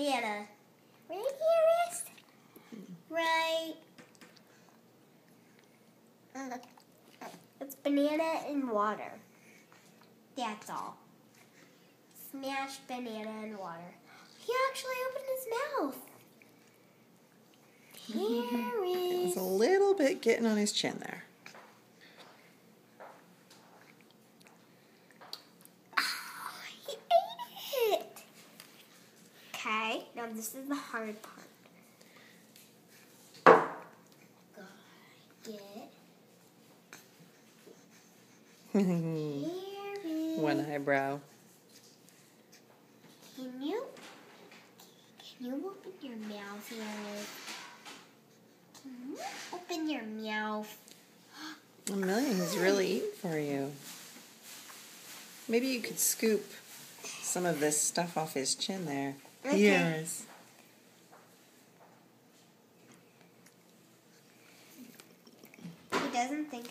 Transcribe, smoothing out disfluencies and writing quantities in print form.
banana. Right here is right. It's banana and water. That's all. Smashed banana and water. He actually opened his mouth. Here It is. was a little bit getting on his chin there. Oh, he ate it. Okay, now this is the hard part. Gotta get. Here is. One eyebrow. Can you open your mouth here? Can you open your mouth? Amelia, he's really eating for you. Maybe you could scoop some of this stuff off his chin there. Okay. Yes. He doesn't think